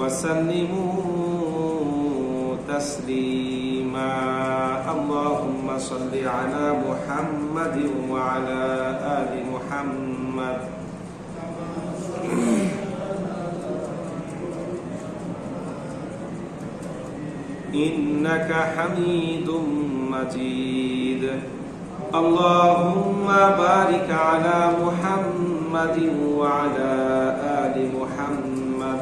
وسلموا تسليما اللهم صل على محمد وعلى آل محمد إنك حميد مجيد اللهم بارك على محمد وعلى آل محمد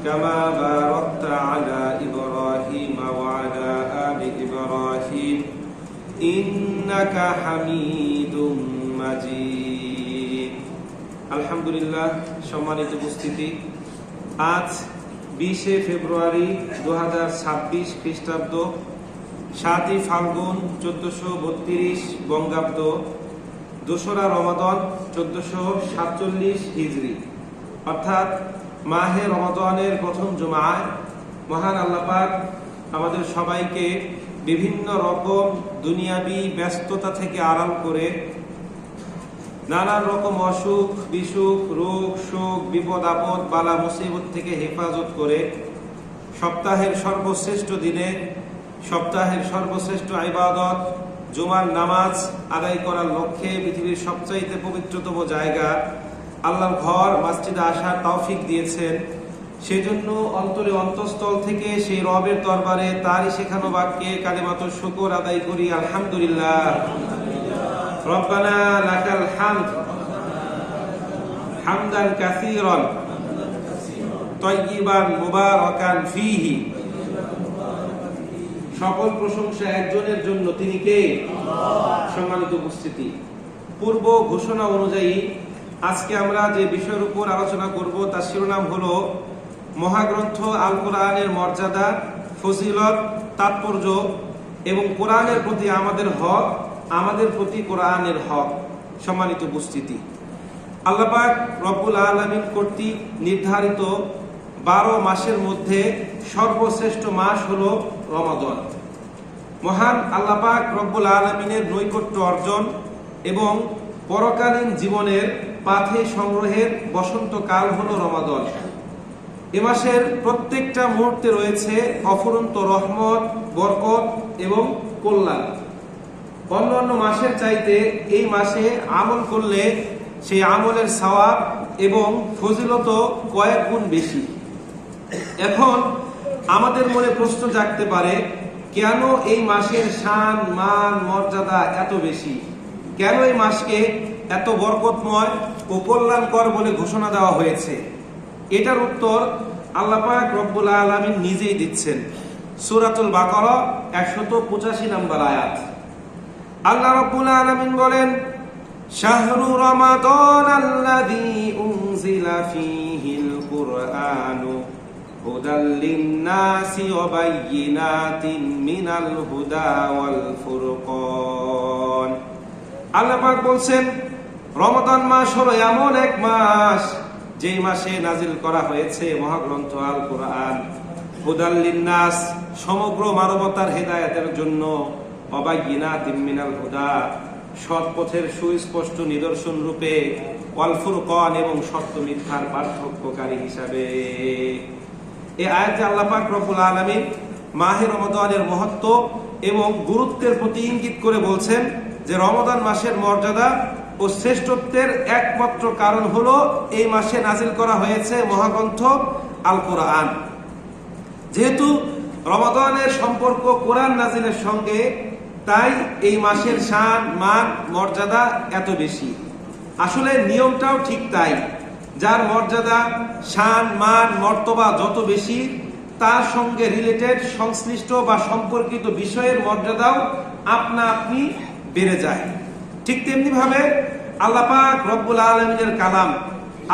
كما باركت على إبراهيم وعلى آل إبراهيم إنك حميد مجيد الحمد لله সম্মানিত উপস্থিতি আজ 20 ফেব্রুয়ারি 2026 খ্রিস্টাব্দ 7 ফাল্গুন 1432 বঙ্গাব্দ 2রা রমাদান 1447 হিজরি অর্থাৎ মাহে রমাদানের প্রথম জুমায় মহান আল্লাহ পাক আমাদের সবাইকে বিভিন্ন রকম দুনিয়াবি ব্যস্ততা থেকে আরাম করে নানান রকম অসুখ বিসুখ রোগ শোক বিপদ আপদ বালা মুসিবত থেকে হেফাজত করে সপ্তাহের সর্বশ্রেষ্ঠ দিনে সপ্তাহের সর্বশ্রেষ্ঠ ইবাদত জুমার নামাজ আদায় করার লক্ষ্যে পৃথিবীর সবচাইতে পবিত্রতম জায়গা আল্লাহর ঘর মসজিদে আসার তৌফিক দিয়েছেন। সেজন্য অন্তরে অন্তঃস্থল থেকে সেই রবের দরবারে তারই শেখানো বাক্যে কালিমাতুশ শুকর আদায় করি আলহামদুলিল্লাহ। রব্বানা লাকাল হামদ হামদান কাসীরান তাইয়িবান মুবারাকান ফীহি। সকল প্রশংসা একজনের জন্য, তিনি কে? আল্লাহ। সম্মানিত উপস্থিতি, পূর্ব ঘোষণা অনুযায়ী আজকে আমরা যে বিষয়ের উপর আলোচনা করব তার শিরোনাম হলো মহাগ্রন্থ আল কোরআনের মর্যাদা, ফজিলত, তাৎপর্য এবং কোরআনের প্রতি আমাদের হক, আমাদের প্রতি কোরআনের হক। সম্মানিত উপস্থিতি, আল্লাহ পাক রব্বুল আলামিন কর্তৃক নির্ধারিত 12 মাসের মধ্যে সর্বশ্রেষ্ঠ মাস হলো রমাদান। মহান আল্লাহ পাক রব্বুল আলামিনের নৈকট্য অর্জন এবং পরকালীন জীবনের পাথে সংগ্রহের বসন্তকাল হলো রমাদান। এ মাসের প্রত্যেকটা মুহূর্তে রয়েছে অফুরন্ত রহমত, বরকত এবং কল্যাণ। অন্যান্য মাসের চাইতে এই মাসে আমল করলে সেই আমলের সওয়াব এবং ফজিলত কয়েক গুণ বেশি। এখন আমাদের মনে প্রশ্ন জাগতে পারে, কেন এই মাসের শান মান মর্যাদা এত বেশি? কেন এই মাসকে এত বরকতময় ও কল্যাণকর বলে ঘোষণা দেওয়া হয়েছে? এটার উত্তর আল্লাহ পাক রব্বুল আলামিন নিজেই দিচ্ছেন। সূরাতুল বাকারা 185 নম্বর আয়াত। আল্লাহ রব্বুল আলামিন বলেন, শাহরু রমাদানাল্লাযী উনজিলা ফীহিল কুরআনু হুদাল লিন-নাসি ওয়া বায়্যিনাতিন মিনাল হুদা ওয়াল ফুরকান। আল্লাহ পাক বলছেন, রমাদান মাস হলো এমন এক মাস যেই মাসে নাজিল করা হয়েছে মহাগ্রন্থ আল কোরআন। হুদাল লিন-নাস, সমগ্র মানবতার হেদায়েতের জন্য, ওয়া বায়্যিনাতিন মিনাল হুদা, সৎ পথের সুস্পষ্ট নিদর্শন রূপে, ওয়াল ফুরকান, এবং সত্য মিথ্যার পার্থক্যকারী হিসাবে। এই আয়াতে আল্লাহ পাক রব্বুল আলামিন মাহে রমাদানের মহত্ব এবং গুরুত্বের প্রতি ইঙ্গিত করে বলছেন যে রমাদান মাসের মর্যাদা ও শ্রেষ্ঠত্বের একমাত্র কারণ হলো এই মাসে নাজিল করা হয়েছে মহাগ্রন্থ আল কোরআন। যেহেতু রমাদানের সম্পর্ক কোরআন নাজিলের সঙ্গে, তাই এই মাসের শান মান মর্যাদা এত বেশি। আসলে নিয়মটাও ঠিক তাই, যার মর্যাদা শান মান মর্তবা যত বেশি, তার সঙ্গে রিলেটেড সংশ্লিষ্ট বা সম্পর্কিত বিষয়ের মর্যাদাও আপনা আপনি বেড়ে যায়। ঠিক তেমনি ভাবে আল্লাহ পাক রব্বুল আলামিনের কালাম,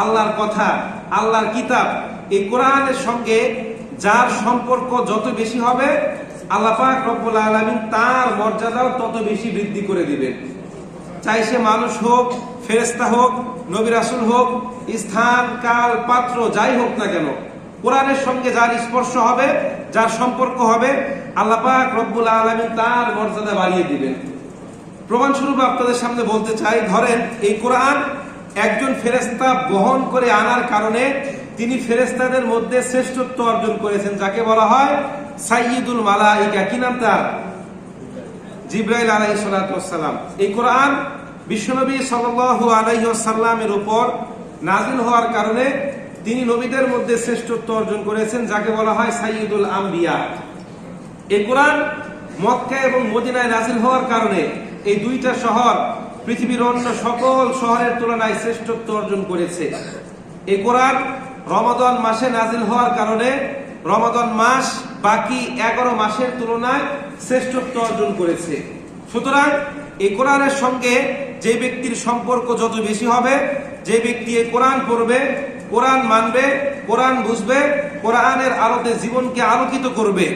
আল্লাহর কথা, আল্লাহর কিতাব, এই কোরআনের সঙ্গে যার সম্পর্ক যত বেশি হবে, আল্লাহ পাক রব্বুল আলামিন তার মর্যাদাও তত বেশি বৃদ্ধি করে দিবেন। চাই সে মানুষ হোক, ফেরেশতা হোক, নবী রাসূল হোক, স্থান কাল পাত্র যাই হোক না কেন, কোরআনের সঙ্গে যার স্পর্শ হবে, যার সম্পর্ক হবে, আল্লাহ পাক রব্বুল আলামিন তার মর্যাদা বাড়িয়ে দিবেন। প্রমাণস্বরূপ আপনাদের সামনে বলতে চাই, ধরেন এই কোরআন একজন ফেরেশতা বহন করে আনার কারণে তিনি ফেরেশতাদের মধ্যে শ্রেষ্ঠত্ব অর্জন করেছেন, যাকে বলা হয় সাইয়্যিদুল মালাইকা। কি নাম তার? জিবরাইল আলাইহিস সালাতু ওয়াস সালাম। এই কোরআন বিশ্বনবী সাল্লাল্লাহু আলাইহি ওয়াসাল্লামের উপর নাযিল হওয়ার কারণে তিনি নবীদের মধ্যে শ্রেষ্ঠত্ব অর্জন করেছেন, যাকে বলা হয় সাইয়্যিদুল আম্বিয়া। এই কোরআন মক্কা এবং মদিনায় নাযিল হওয়ার কারণে এই দুইটা শহর পৃথিবীর অন্য সকল শহরের তুলনায় শ্রেষ্ঠত্ব অর্জন করেছে। এই কোরআন রমাদান মাসে নাযিল হওয়ার কারণে রমাদান মাস বাকি 11 মাসের তুলনায় শ্রেষ্ঠত্ব অর্জন করেছে। সুতরাং এই কোরআনের সঙ্গে যে ব্যক্তির সম্পর্ক যত বেশি হবে, যে ব্যক্তি এই কোরআন পড়বে, কোরআন মানবে, কোরআন বুঝবে, কোরআনের আলোতে জীবনকে আলোকিত করবে,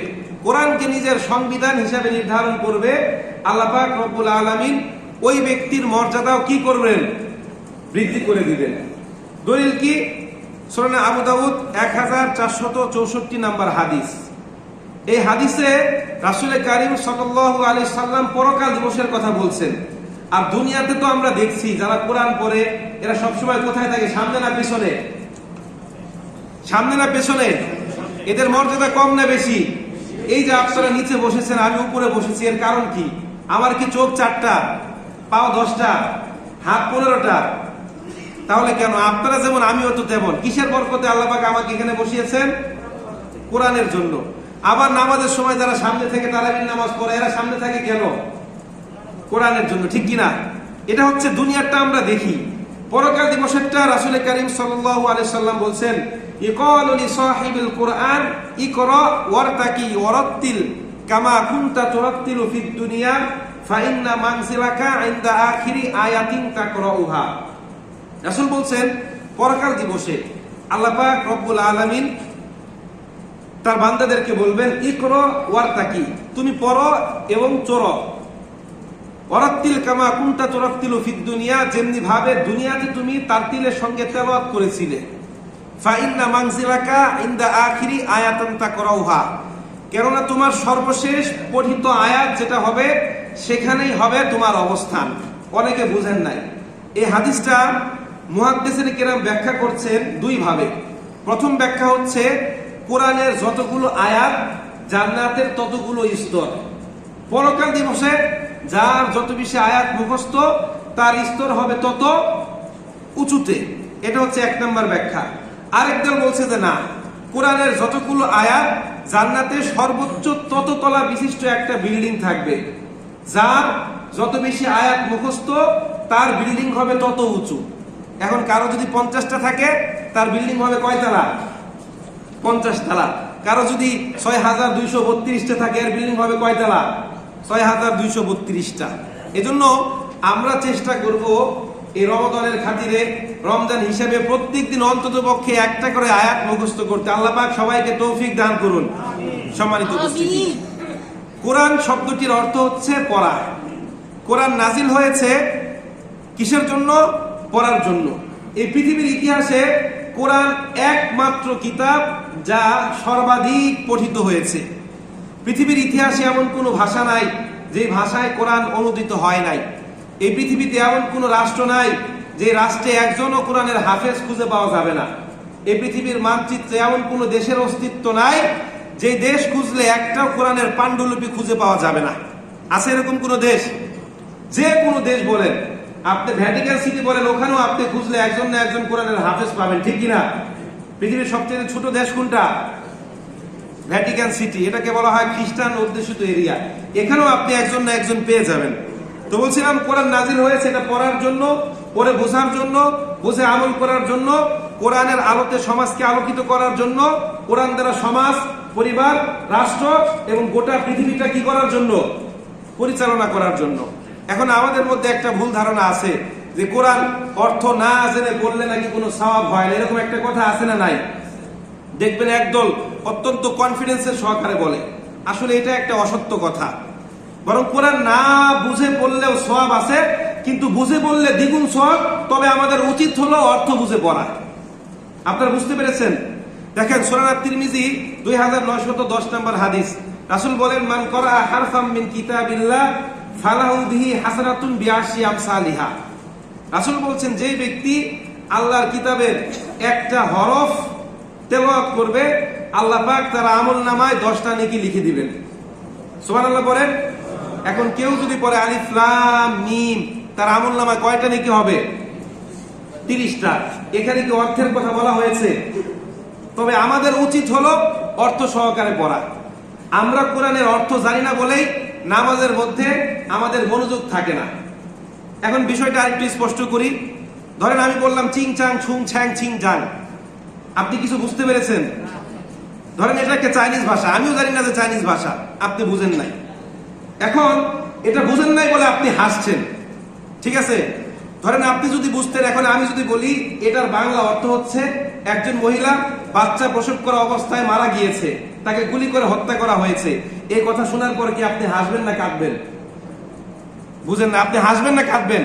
কোরআনকে নিজের সংবিধান হিসাবে নির্ধারণ করবে, আল্লাহ পাক রব্বুল আলামিন ওই ব্যক্তির মর্যাদাও কি করবেন? বৃদ্ধি করে দিবেন। দলিল কি? সূরা আবু দাউদ 1464 নম্বর হাদিস। এই হাদিসে রাসূল কারীম সাল্লাল্লাহু আলাইহি সাল্লাম পরকাল দিবসের কথা বলছেন। আর দুনিয়াতে তো আমরা দেখছি যারা কোরআন পড়ে এরা সবসময় কোথায় থাকে? সামনে না পেছনে? সামনে না পেছনে? এদের মর্যাদা কম না বেশি? এই যে আপনারা নিচে বসেছেন, আমি উপরে বসেছি, এর কারণ কি? আমার কি চোখ 4টা, পাও 10টা, হাত 15টা? তাহলে কেন? আপনারা যেমন আমিও তো তেমন। কিসের বরকতে আল্লাহ পাক আমাকে এখানে বসিয়েছেন? কোরআনের জন্য। আবার নামাজের সময় যারা সামনে থেকে তারাবির নামাজ পড়ে এরা সামনে থাকে কেন? কোরআনের জন্য, ঠিক কিনা? এটা হচ্ছে দুনিয়াটা আমরা দেখি। পরকাল দিবসেরটা রাসূল কারীম সাল্লাল্লাহু আলাইহি সাল্লাম বলছেন, ইকালু লি সাহিবিল কুরআন ইকরা ওয়ারতাকি ওয়ারাত্তিল কামা কুনতা তুরাত্তিলু ফিদ দুনিয়া ফা ইন্না মানজিলাকা ইনদা আখিরি আয়াতিন তাকরাউহা। রাসূল বলছেন পরকাল দিবসে আল্লাহ পাক রব্বুল আলামিন তার বান্দাদেরকে বলবেন, ইকরা ওয়ারতাকি, তুমি পড়ো এবং চড়ো, ওয়ারাত্তিল কামা কুনতা তুরাত্তিলু ফিদ দুনিয়া, যেমনি ভাবে দুনিয়াতে তুমি তারতিলের সঙ্গে তেলাওয়াত করেছিলে, ফা ইন্না মানজিলাকা ইনদা আখিরি আয়াতান তাকরাউহা, কেননা তোমার সর্বশেষ পঠিত আয়াত যেটা হবে সেখানেই হবে তোমার অবস্থান। অনেকে বুঝেন নাই এই হাদিসটা। মুহাদ্দিসিন কিরাম ব্যাখ্যা করছেন দুই ভাবে। প্রথম ব্যাখ্যা হচ্ছে কোরআনের যতগুলো আয়াত জান্নাতের ততগুলো স্তর। পরকাল দিবসে যার যত বেশি আয়াত মুখস্থ তার স্তর হবে তত উঁচুতে। এটা হচ্ছে এক নম্বর ব্যাখ্যা। আরেক দল বলছে যে না, কোরআনের যতগুলো আয়াত জান্নাতে সর্বোচ্চ তত তলা বিশিষ্ট একটা বিল্ডিং থাকবে। যার যত বেশি আয়াত মুখস্থ তার বিল্ডিং হবে তত উঁচু। এখন কারো যদি 50টা থাকে তার বিল্ডিং হবে কয় তলা? 50 তলা। কারো যদি 6232টা থাকে এর বিল্ডিং হবে কয় তলা? 6232টা। এজন্য আমরা চেষ্টা করব এই রমাদানের খাতিরে রমজান হিসেবে প্রত্যেকদিন অন্তত পক্ষে একটা করে আয়াত মুখস্থ করতে। আল্লাহ পাক সবাইকে তৌফিক দান করুন। সম্মানিত উপস্থিতি, কোরআন শব্দটির অর্থ হচ্ছে পড়া। কোরআন নাজিল হয়েছে কিসের জন্য? পড়ার জন্য। এই পৃথিবীর ইতিহাসে কোরআন একমাত্র কিতাব যা সর্বাধিক পঠিত হয়েছে। পৃথিবীর ইতিহাসে এমন কোনো ভাষা নাই যে ভাষায় কোরআন অনুদিত হয় নাই। এই পৃথিবীতে এমন কোনো রাষ্ট্র নাই যে রাষ্ট্রে একজনও কোরআনের হাফেজ খুঁজে পাওয়া যাবে না। এই পৃথিবীর মানচিত্রে এমন কোনো দেশের অস্তিত্ব নাই যে দেশ খুঁজলে একটাও কোরআনের পাণ্ডুলিপি খুঁজে পাওয়া যাবে না। আছে এরকম কোনো দেশ? যে কোনো দেশ বলেন, আপনি ভ্যাটিকান সিটি বলেন, ওখানেও আপনি খুঁজলে একজন না একজন কোরআনের হাফেজ পাবেন, ঠিক কিনা? পৃথিবীর সবচেয়ে ছোট দেশ কোনটা? Vatican city. এটাকে বলা হয় খ্রিস্টান অধ্যুষিত এরিয়া। এখানেও আপনি একজন না একজন পেয়ে যাবেন। তো বলছিলাম কোরআন নাজিল হয়েছে এটা পড়ার জন্য, পড়ে বোঝার জন্য, বুঝে আমল করার জন্য, কোরআনের আলোতে সমাজকে আলোকিত করার জন্য, কোরআন দ্বারা সমাজ, পরিবার, রাষ্ট্র এবং গোটা পৃথিবীটা কি করার জন্য? পরিচালনা করার জন্য। এখন আমাদের মধ্যে একটা ভুল ধারণা আছে যে কোরআন অর্থ না জেনে বললে নাকি কোনো সওয়াব হয় না। এরকম একটা কথা আছে না নাই? দেখবেন একদল অত্যন্ত কনফিডেন্সের সহকারে বলে, আসলে এটা একটা অসত্য কথা। বরং কোরআন না বুঝে পড়লেও সওয়াব আছে, কিন্তু বুঝে বললে দ্বিগুণ সওয়াব। তবে আমাদের উচিত হলো অর্থ বুঝে পড়া। আপনারা বুঝতে পেরেছেন? দেখেন সূরা তিরমিজি 2910 নম্বর হাদিস। রাসূল বলেন, মান করা হারফাম মিন কিতাবিল্লাহ ফালাহু বিহি হাসানাতুন বিআশরি আমসালিহা। রাসূল বলছেন যে ব্যক্তি আল্লাহর কিতাবের একটা হরফ তেলাওয়াত করবে, আল্লাহ পাক তার আমলনামায় 10টা নেকি লিখে দিবেন। সুবহানাল্লাহ পড়েন। এখন কেউ যদি পড়ে আলিফ লাম মিম, তার আমলনামায় কয়টা নেকি হবে? 30টা। এখানে কি অর্থের কথা বলা হয়েছে? তবে আমাদের উচিত হলো অর্থ সহকারে পড়া। আমরা কোরআনের অর্থ জানি না বলেই নামাজের মধ্যে আমাদের মনোযোগ থাকে না। এখন বিষয়টা আরেকটু স্পষ্ট করি। ধরেন আমি বললাম চিং চাং ছুং ছ্যাং চিং চাং, আপনি কিছু বুঝতে পেরেছেন? ধরেন এটা একটা চাইনিজ ভাষা, আমিও জানি না যে চাইনিজ ভাষা, আপনি বুঝেন নাই। এখন এটা বুঝেন নাই বলে আপনি হাসছেন, ঠিক আছে? ধরেন আপনি যদি বুঝতেন, এখন আমি যদি বলি এটার বাংলা অর্থ হচ্ছে একজন মহিলা বাচ্চা প্রসব করা অবস্থায় মারা গিয়েছে, তাকে গুলি করে হত্যা করা হয়েছে, এই কথা শোনার পর কি আপনি হাসবেন না কাঁদবেন? বুঝেন না, আপনি হাসবেন না কাঁদবেন?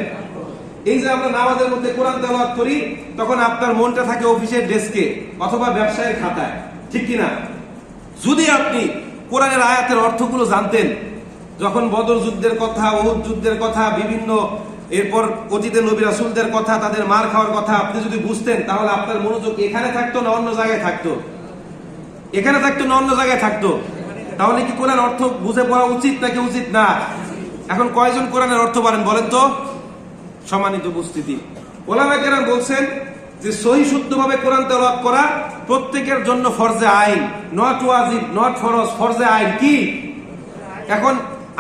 এই যে আমরা নামাজের মধ্যে কোরআন তেলাওয়াত করি, তখন আপনার মনটা থাকে অফিসের ডেস্কে অথবা ব্যবসায়ের খাতায়, ঠিক কিনা? যদি আপনি কোরআনের আয়াতের অর্থগুলো জানতেন, যখন বদর যুদ্ধের কথা, উহুদ যুদ্ধের কথা, বিভিন্ন এরপর অতীতে নবী রাসূলদের কথা, তাদের মার খাওয়ার কথা আপনি যদি বুঝতেন, তাহলে আপনার মনোযোগ এখানে থাকতো না অন্য জায়গায় থাকতো? এখানে থাকতো না অন্য জায়গায় থাকতো? তাহলে কি কোরআন অর্থ বুঝে পড়া উচিত নাকি উচিত না? এখন কয়জন কোরআনের অর্থ পারেন বলেন তো? সম্মানিত উপস্থিতি, ওলামায়ে কেরাম বলছেন যে সহি শুদ্ধভাবে কোরআন তেলাওয়াত করা প্রত্যেকের জন্য ফরজে আইন, নট ওয়াজিব, নট ফরজ, ফরজে আইন। কি? এখন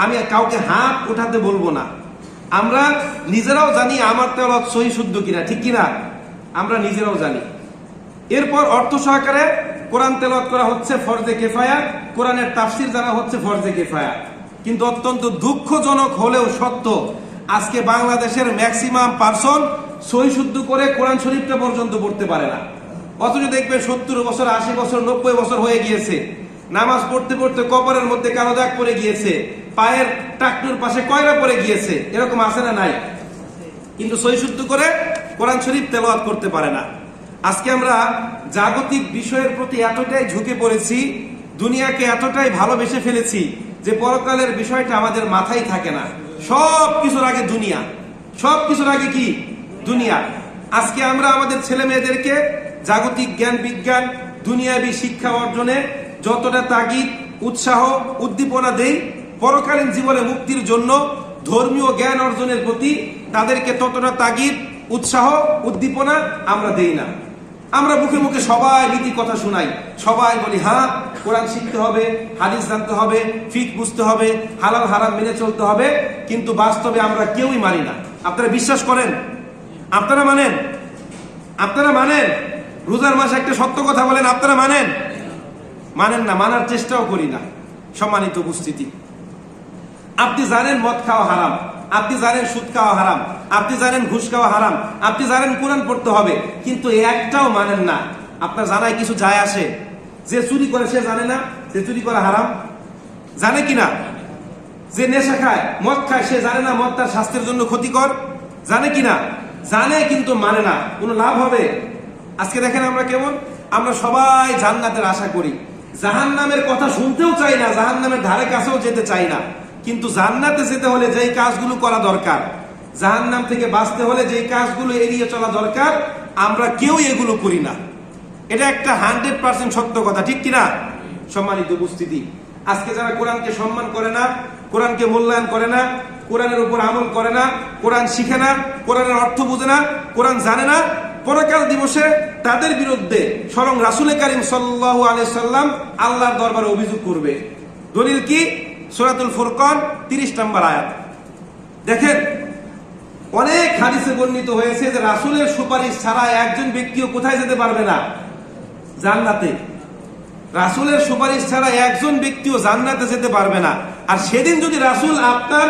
আমি কাউকে হাত উঠাতে বলবো না, আমরা নিজেরাও জানি আমার তেলাওয়াত সহি শুদ্ধ কিনা, ঠিক কিনা? আমরা নিজেরাও জানি। এরপর অর্থ সহকারে কোরআন তেলাওয়াত করা হচ্ছে ফরজে কিফায়া, কোরআনের তাফসীর জানা হচ্ছে ফরজে কিফায়া। কিন্তু অত্যন্ত দুঃখজনক হলেও সত্য, আজকে বাংলাদেশের ম্যাক্সিমাম পারসন সহি শুদ্ধ করে কোরআন শরীফটা পর্যন্ত পড়তে পারে না। অথচ দেখবে 70 বছর, 80 বছর, 90 বছর হয়ে গিয়েছে, নামাজ পড়তে পড়তে কবরের মধ্যে কালো দাগ পড়ে গিয়েছে, পায়ের টাকনুর পাশে কয়রা পড়ে গিয়েছে, এরকম আছে না নাই? কিন্তু সহি শুদ্ধ করে কোরআন শরীফ তেলাওয়াত করতে পারে না। আজকে আমরা জাগতিক বিষয়ের প্রতি এতটাই ঝুঁকে পড়েছি, দুনিয়াকে এতটাই ভালোবেসে ফেলেছি যে পরকালের বিষয়টা আমাদের মাথায় থাকে না। সব কিছুর আগে দুনিয়া, সব কিছুর আগে কি? দুনিয়া। আজকে আমরা আমাদের ছেলে মেয়েদেরকে জাগতিক জ্ঞান বিজ্ঞান দুনিয়াবী শিক্ষা অর্জনে যতটা তাগিদ, উৎসাহ, উদ্দীপনা দেই, পরকালীন জীবনে মুক্তির জন্য ধর্মীয় জ্ঞান অর্জনের প্রতি তাদেরকে ততটা তাগিদ, উৎসাহ, উদ্দীপনা আমরা দেই না। আমরা মুখে মুখে সবাই নীতি কথা শোনাই, সবাই বলি হ্যাঁ কোরআন শিখতে হবে, হাদিস জানতে হবে, ফিক বুঝতে হবে, হালাল হারাম মেনে চলতে হবে, কিন্তু বাস্তবে আমরা কেউই মানি না। আপনারা বিশ্বাস করেন? আপনারা মানেন? আপনারা মানেন? রোজার মাসে একটা সত্য কথা বলেন, আপনারা মানেন? মানেন না, মানার চেষ্টাও করি না। সম্মানিত উপস্থিতি, আপনি জানেন মদ খাওয়া হারাম, আপনি জানেন সুদ খাওয়া হারাম, আপনি জানেন ঘুষ খাওয়া হারাম, আপনি জানেন কোরআন পড়তে হবে, কিন্তু একটাও মানেন না। আপনার জানায় কিছু যায় আসে? যে চুরি করে সে জানে না যে চুরি করা হারাম? জানে কিনা? যে নেশা খায়, মদ খায়, সে জানে না মদ তার স্বাস্থ্যের জন্য ক্ষতিকর? জানে কিনা? জানে, কিন্তু মানে না। কোনো লাভ হবে? আজকে দেখেন আমরা কেমন, আমরা সবাই জান্নাতের আশা করি, জাহান্নামের কথা শুনতেও চাই না, জাহান্নামের ধারে কাছেও যেতে চাই না। কিন্তু জান্নাতে যেতে হলে যেই কাজগুলো করা দরকার, জাহান্নাম থেকে বাঁচতে হলে যেই কাজগুলো এড়িয়ে চলা দরকার, আমরা কেউ এগুলো করি না। এটা একটা 100% সত্য কথা, ঠিক কিনা? সম্মানিত উপস্থিতি, আজকে যারা কোরআনকে সম্মান করে না, কোরআনকে মূল্যায়ন করে না, কোরআনের উপর আমল করে না, কোরআন শিখে না, কোরআনের অর্থ বুঝে না, কোরআন জানে না, পরকাল দিবসে তাদের বিরুদ্ধে স্বয়ং রাসূল কারীম সাল্লাল্লাহু আলাইহি সাল্লাম আল্লাহর দরবারে অভিযোগ করবে। দলিল কি? সূরাতুল ফুরকান 30 নম্বর আয়াত। দেখেন, অনেক হাদিসে বর্ণিত হয়েছে যে রাসূলের সুপারিশ ছাড়া একজন ব্যক্তিও কোথায় যেতে পারবে না? জান্নাতে। রাসূলের সুপারিশ ছাড়া একজন ব্যক্তিও জান্নাতে যেতে পারবে না। আর সেদিন যদি রাসূল আপনার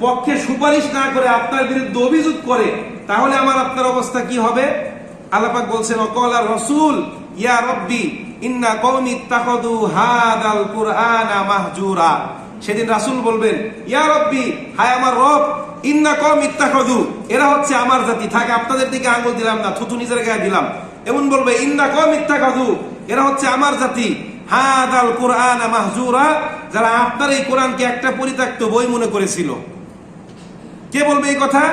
পক্ষে সুপারিশ না করে আপনার বিরুদ্ধে অভিযোগ করে, তাহলে আমার আপনার অবস্থা কি হবে? আল্লাহ পাক বলছেন, ওয়াকালা রাসূল ইয়া রাব্বি ইন্না কওমি ইত্তাখাযু হাদাল কুরআনা মাহজুরা। সেদিন রাসূল বলবেন, ইয়া রাব্বি, হায় আমার রব, ইন্না কওমি ইত্তাখাযু, এরা হচ্ছে আমার জাতি, থাকে আপনাদের দিকে আঙ্গুল দিলাম না, থুতু নিজের গায়ে দিলাম, এমন বলবে, ইন্না কওমি ইত্তাখাযু, এরা হচ্ছে আমার জাতি, হাদাল কুরআনা মাহজুরা, যারা আপনার এই কোরআনকে একটা পরিত্যক্ত বই মনে করেছিল। কে বলবে এই কথা?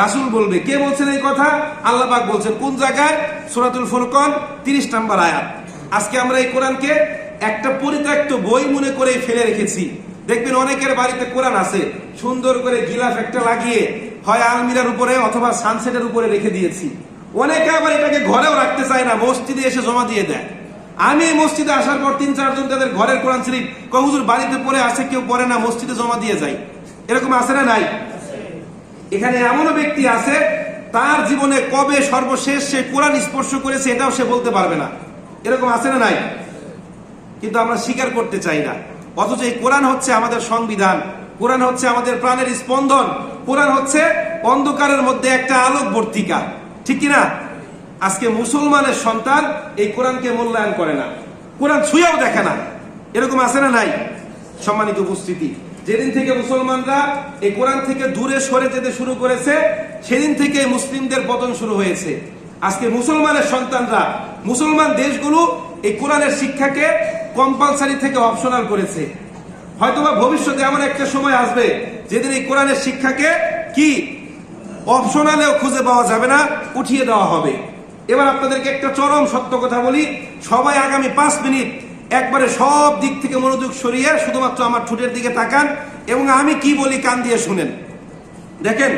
রাসূল বলবে। কে বলছেন এই কথা? আল্লাহ পাক বলছেন। কোন জায়গায়? সূরাতুল ফুরকান 30 নম্বর আয়াত। আজকে আমরা এই কোরআনকে একটা পরিত্যক্ত বই মনে করে ফেলে রেখেছি। দেখবেন অনেকের বাড়িতে কোরআন আছে, সুন্দর করে গিলাফ একটা লাগিয়ে হয় আলমিরার উপরে অথবা সানসেটের উপরে রেখে দিয়েছি। অনেকে আবার এটাকে ঘরেও রাখতে চায় না, মসজিদে এসে জমা দিয়ে দেয়। আমি এই মসজিদে আসার পর 3-4 জন তাদের ঘরের কোরআন শরীফ হুজুর বাড়িতে পড়ে আসে, কেউ পড়ে না, মসজিদে জমা দিয়ে যায়। এরকম আছে না নাই? এখানে এমনও ব্যক্তি আছে, তার জীবনে কবে সর্বশেষ সে কোরআন স্পর্শ করেছে এটাও সে বলতে পারবে না। এরকম আছে না নাই? কিন্তু আমরা স্বীকার করতে চাই না। অথচ এই কোরআন হচ্ছে আমাদের সংবিধান, কোরআন হচ্ছে আমাদের প্রাণের স্পন্দন, কোরআন হচ্ছে অন্ধকারের মধ্যে একটা আলোকবর্তিকা, ঠিক কিনা? আজকে মুসলমানের সন্তান এই কোরআনকে মূল্যায়ন করে না, কোরআন ছুঁয়েও দেখে না। এরকম আছে না নাই? সম্মানিত উপস্থিতি, যেদিন থেকে মুসলমানরা এই কোরআন থেকে দূরে সরে যেতে শুরু করেছে, সেদিন থেকে মুসলিমদের পতন শুরু হয়েছে। আজকে মুসলমানের সন্তানরা, মুসলমান দেশগুলো এই কোরআনের শিক্ষাকে কম্পালসারি থেকে অপশনাল করেছে। হয়তোবা ভবিষ্যতে এমন একটা সময় আসবে যেদিন এই কোরআনের শিক্ষাকে কি অপশনালেও খুঁজে পাওয়া যাবে না, উঠিয়ে দেওয়া হবে। এবার আপনাদেরকে একটা চরম সত্য কথা বলি, সবাই আগামী 5 মিনিট একবারে সব দিক থেকে মনোযোগ সরিয়ে শুধুমাত্র আমার ঠোঁটের দিকে তাকান এবং আমি কি বলি কান দিয়ে শুনেন। দেখেন,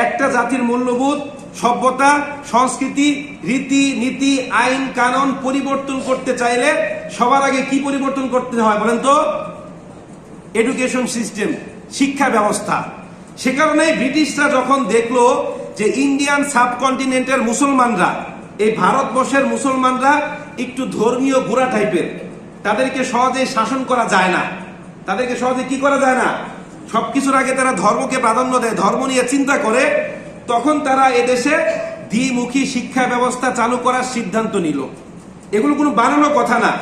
একটা জাতির মূল্যবোধ, সভ্যতা, সংস্কৃতি, রীতি নীতি, আইন কানুন পরিবর্তন করতে চাইলে সবার আগে কি পরিবর্তন করতে হয় বলেন তো? এডুকেশন সিস্টেম, শিক্ষা ব্যবস্থা। সে কারণেই ব্রিটিশরা যখন দেখলো যে ইন্ডিয়ান সাবকন্টিনেন্টের মুসলমানরা, এই ভারতবর্ষের মুসলমানরা একটু ধর্মীয় গোড়া টাইপের, তাদেরকে সহজে শাসন করা যায় না, তাদেরকে সহজে কি করা যায় না, সবকিছুর আগে তারা ধর্মকে প্রাধান্য দেয়, ধর্ম নিয়ে চিন্তা করে, তখন তারা এদেশে দ্বিমুখী শিক্ষা ব্যবস্থা চালু করার সিদ্ধান্ত নিল। এগুলো কোনো বানানো কথা না,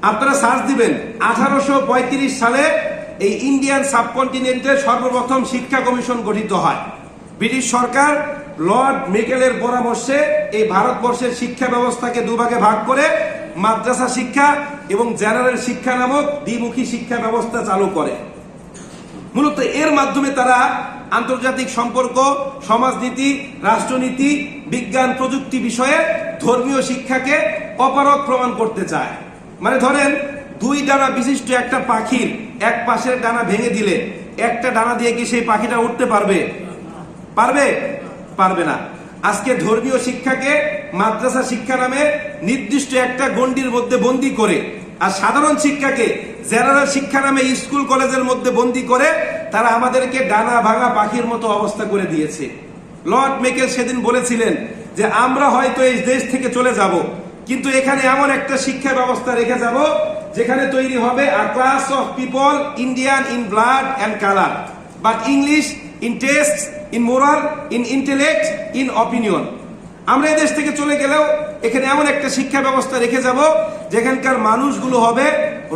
আপনারা সার্চ দিবেন। 1835 সালে এই ইন্ডিয়ান সাবকন্টিনেন্টের সর্বপ্রথম শিক্ষা কমিশন গঠিত হয়। ব্রিটিশ সরকার লর্ড মেকেলের পরামর্শে এই ভারতবর্ষের শিক্ষা ব্যবস্থাকে দুভাগে ভাগ করে মাদ্রাসা শিক্ষা এবং জেনারেল শিক্ষা নামক দ্বিমুখী শিক্ষা ব্যবস্থা চালু করে। মূলত এর মাধ্যমে তারা আন্তর্জাতিক সম্পর্ক, সমাজনীতি, রাষ্ট্রনীতি, বিজ্ঞান, প্রযুক্তি বিষয়ে ধর্মীয় শিক্ষাকে অপারগ প্রমাণ করতে চায়। মানে ধরেন, 2 ডানা বিশিষ্ট একটা পাখির এক পাশের ডানা ভেঙে দিলে একটা ডানা দিয়ে কি সেই পাখিটা উঠতে পারবে? পারবে? পারবে না। আজকে ধর্মীয় শিক্ষাকে মাদ্রাসা শিক্ষা নামে নির্দিষ্ট একটা গণ্ডির মধ্যে বন্দী করে, আর সাধারণ শিক্ষাকে জেনারেল শিক্ষা নামে স্কুল কলেজের মধ্যে বন্দী করে তারা আমাদেরকে ডানা ভাঙা পাখির মতো অবস্থা করে দিয়েছে। লর্ড মেকেল সেদিন বলেছিলেন যে আমরা হয়তো এই দেশ থেকে চলে যাব, কিন্তু এখানে এমন একটা শিক্ষা ব্যবস্থা রেখে যাব যেখানে তৈরি হবে a class of people Indian in blood and colour, but English in taste, in moral, in intellect, in opinion. আমরা এই দেশ থেকে চলে গেলেও এখানে এমন একটা শিক্ষা ব্যবস্থা রেখে যাব যেখানকার মানুষগুলো হবে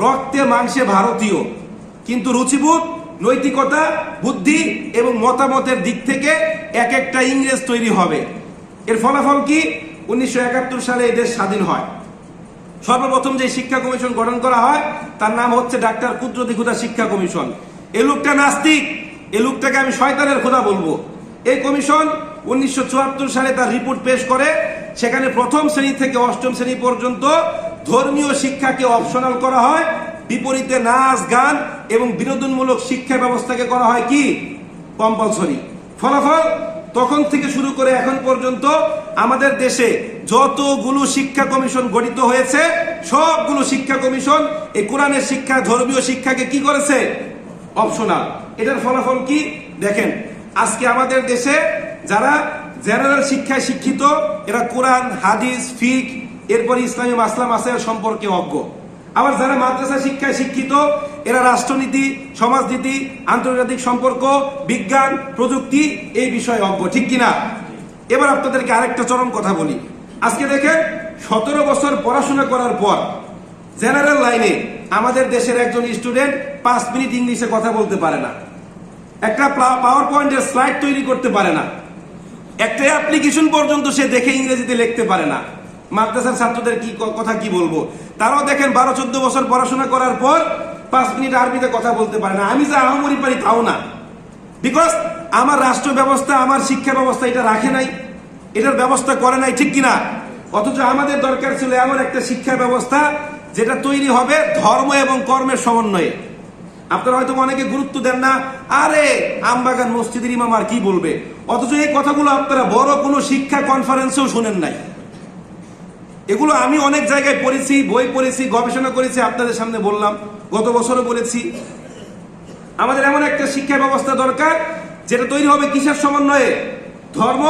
রক্তে মাংসে ভারতীয়, কিন্তু রুচিবোধ, নৈতিকতা, বুদ্ধি এবং মতামতের দিক থেকে এক একটা ইংরেজ তৈরি হবে। এর ফলাফল কি? 1971 সালে এই দেশ স্বাধীন হয়। সর্বপ্রথম যে শিক্ষা কমিশন গঠন করা হয় তার নাম হচ্ছে ডাক্তার কুদরতি খোদা শিক্ষা কমিশন। এই লোকটা নাস্তিক, এই লোকটাকে আমি শয়তানের খোদা বলবো। এই কমিশন 1974 সালে তার রিপোর্ট পেশ করে, সেখানে প্রথম শ্রেণী থেকে 8ম শ্রেণী পর্যন্ত ধর্মীয় শিক্ষাকে অপশনাল করা হয়, বিপরীতে নাচ গান এবং বিনোদনমূলক শিক্ষা ব্যবস্থাকে করা হয় কি কম্পালসরি। ফলাফল তখন থেকে শুরু করে এখন পর্যন্ত আমাদের দেশে যতগুলো শিক্ষা কমিশন গঠিত হয়েছে সবগুলো শিক্ষা কমিশন এই কোরআনের শিক্ষা, ধর্মীয় শিক্ষাকে কি করেছে? অপশনাল। এটার ফলাফল কি দেখেন, আজকে আমাদের দেশে যারা জেনারেল শিক্ষায় শিক্ষিত এরা কোরআন, হাদিস, ফিক, এরপর ইসলামী মাসলা মাসাইল সম্পর্কে অজ্ঞ। আবার যারা মাদ্রাসা শিক্ষায় শিক্ষিত এরা রাষ্ট্রনীতি, সমাজনীতি, আন্তর্জাতিক সম্পর্ক, বিজ্ঞান, প্রযুক্তি এই বিষয়ে অজ্ঞ, ঠিক কিনা? এবার আপনাদেরকে আরেকটা চরম কথা বলি। আজকে দেখেন, 17 বছর পড়াশোনা করার পর জেনারেল লাইনে আমাদের দেশের একজন স্টুডেন্ট 5 মিনিট ইংলিশে কথা বলতে পারে না, একটা পাওয়ার পয়েন্টের স্লাইড তৈরি করতে পারে না, একটা অ্যাপ্লিকেশন পর্যন্ত সে দেখে ইংরেজিতে লিখতে পারে না। মাদ্রাসার ছাত্রদের কি কথা কি বলবো? তারাও দেখেন 12-14 বছর পড়াশোনা করার পর 5 মিনিট আরবিতে কথা বলতে পারে না। আমি যে আহামরি পারি তাও না, বিকজ আমার রাষ্ট্র ব্যবস্থা, আমার শিক্ষা ব্যবস্থা এটা রাখে নাই, এটার ব্যবস্থা করে নাই, ঠিক কিনা? অথচ আমাদের দরকার ছিল এমন একটা শিক্ষা ব্যবস্থা যেটা তৈরি হবে ধর্ম এবং কর্মের সমন্বয়ে। আপনারা হয়তো অনেকে গুরুত্ব দেন না, আরে আমবাগান মসজিদের ইমাম আর কি বলবে, অথচ এই কথাগুলো আপনারা বড় কোনো শিক্ষা কনফারেন্সেও শুনেন নাই। এগুলো আমি অনেক জায়গায় পড়েছি, বই পড়েছি, গবেষণা করেছি, আপনাদের সামনে বললাম, গত বছরও বলেছি। আমাদের এমন একটা শিক্ষা ব্যবস্থা দরকার যেটা তৈরি হবে কিসের সমন্বয়ে? ধর্ম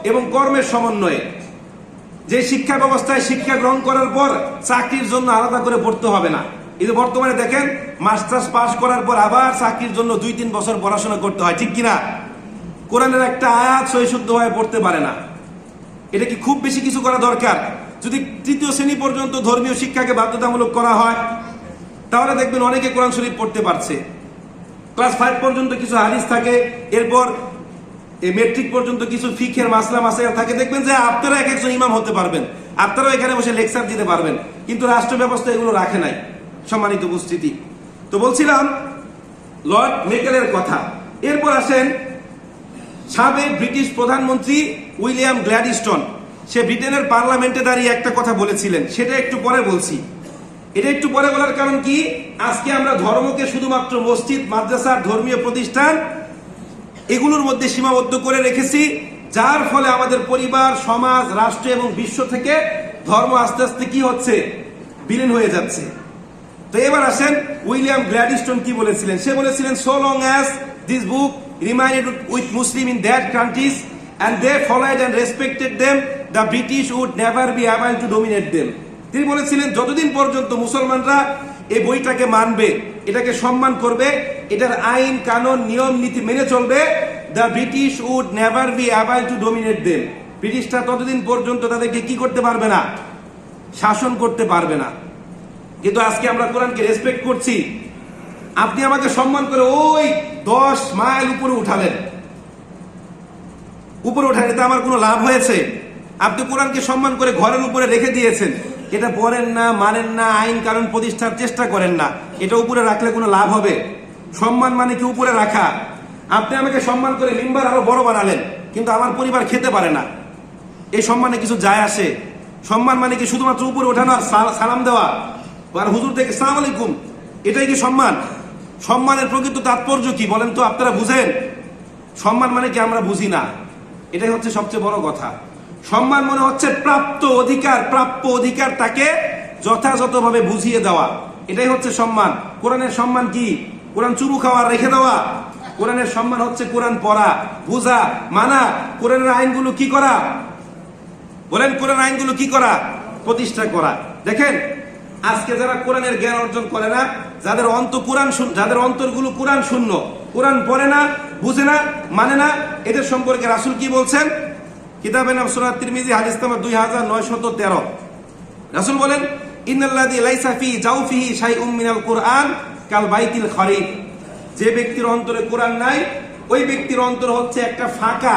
এবং কর্মের সমন্বয়ে। যে শিক্ষা ব্যবস্থায় শিক্ষা গ্রহণ করার পর চাকরির জন্য আলাদা করে পড়তে হবে না। এই যে বর্তমানে দেখেন মাস্টার্স পাস করার পর আবার চাকরির জন্য 2-3 বছর পড়াশোনা করতে হয়, ঠিক কিনা? কোরআনের একটা আয়াত সহিশুদ্ধভাবে পড়তে পারে না। এটা কি খুব বেশি কিছু করা দরকার? যদি 3য় শ্রেণী পর্যন্ত ধর্মীয় শিক্ষাকে বাধ্যতামূলক করা হয়, তাহলে দেখবেন অনেকে কোরআন শরীফ পড়তে পারছে। ক্লাস 5 পর্যন্ত কিছু হাদিস থাকে, এরপর মেট্রিক পর্যন্ত কিছু ফিকহের মাসলা মাসাইল থাকে, দেখবেন যে আপনারা এক একজন ইমাম হতে পারবেন, আপনারাও এখানে বসে লেকচার দিতে পারবেন। কিন্তু রাষ্ট্র ব্যবস্থা এগুলো রাখে নাই। সম্মানিত উপস্থিতি, তো বলছিলাম লর্ড মেকেলের কথা। এরপর আসেন সাবেক ব্রিটিশ প্রধানমন্ত্রী উইলিয়াম গ্ল্যাডস্টোন। সে ব্রিটেনের পার্লামেন্টে দাঁড়িয়ে একটা কথা বলেছিলেন, সেটা একটু পরে বলছি। এটা একটু পরে বলার কারণ কি, আজকে আমরা ধর্মকে শুধুমাত্র মসজিদ, মাদ্রাসা, ধর্মীয় প্রতিষ্ঠান এগুলোর মধ্যে সীমাবদ্ধ করে রেখেছি, যার ফলে আমাদের পরিবার, সমাজ, রাষ্ট্র এবং বিশ্ব থেকে ধর্ম আস্তে আস্তে কি হচ্ছে, বিলীন হয়ে যাচ্ছে। তো এবার আসেন উইলিয়াম গ্ল্যাডস্টোন কি বলেছিলেন। সে বলেছিলেন, so long as this book remind with Muslim in that countries and they followed and respected them, the British would never be able to dominate them. তিনি বলেছিলেন যতদিন পর্যন্ত মুসলমানরা এই বইটাকে মানবে, এটাকে সম্মান করবে, এটার আইন কানুন নিয়ম নীতি মেনে চলবে, the British would never be able to dominate them. ব্রিটিশরা ততদিন পর্যন্ত তাদেরকে কি করতে পারবে না, শাসন করতে পারবে না। কিন্তু আজকে আমরা কোরআনকে রেসপেক্ট করছি, আপনি আমাকে সম্মান করে ওই 10 মাইল উপরে উঠালেন, উপরে ওঠেন, এটা আমার কোনো লাভ হয়েছে? আপনি কোরআনকে সম্মান করে ঘরের উপরে রেখে দিয়েছেন, এটা পড়েন না, মানেন না, আইন কানুন প্রতিষ্ঠার চেষ্টা করেন না, এটা উপরে রাখলে কোনো লাভ হবে? সম্মান মানে কি উপরে রাখা? আপনি আমাকে সম্মান করে মিম্বার আরো বড় বানালেন, কিন্তু আমার পরিবার খেতে পারে না, এই সম্মানে কিছু যায় আসে? সম্মান মানে কি শুধুমাত্র উপরে ওঠানো আর সালাম দেওয়া আর হুজুর থেকে সালাম আলাইকুম, এটাই কি সম্মান? সম্মানের প্রকৃত তাৎপর্য কি বলেন তো, আপনারা বুঝেন? সম্মান মানে কি আমরা বুঝি না, এটাই হচ্ছে সবচেয়ে বড় কথা। সম্মান মনে হচ্ছে প্রাপ্য অধিকার তাকে যথাযথভাবে বুঝিয়ে দেওয়া, এটাই হচ্ছে সম্মান। কোরআনের সম্মান কি? কোরআন চুরু খাওয়া, রেখে দেওয়া? কোরআনের সম্মান হচ্ছে কোরআন পড়া, বুঝা, মানা, কোরআনের আইনগুলো কি করা? বলেন, কোরআন আইনগুলো কি করা? প্রতিষ্ঠা করা। দেখেন আজকে যারা কোরআনের জ্ঞান অর্জন করে না, যাদের অন্তরগুলো কোরআন শূন্য, কোরআন পড়ে না, বুঝে না, মানে না, এদের সম্পর্কে রাসূল কি বলছেন? কিতাবে নাম সূরা তিরমিজি, হাদিস নাম্বার 2913। রাসূল বলেন, ইন্নাল্লাযী লাইসা ফি জাওফিহি শাইউম মিনাল কুরআন কাল বাইতিল খারিব। যে ব্যক্তির অন্তরে কোরআন নাই, ওই ব্যক্তির অন্তর হচ্ছে একটা ফাঁকা,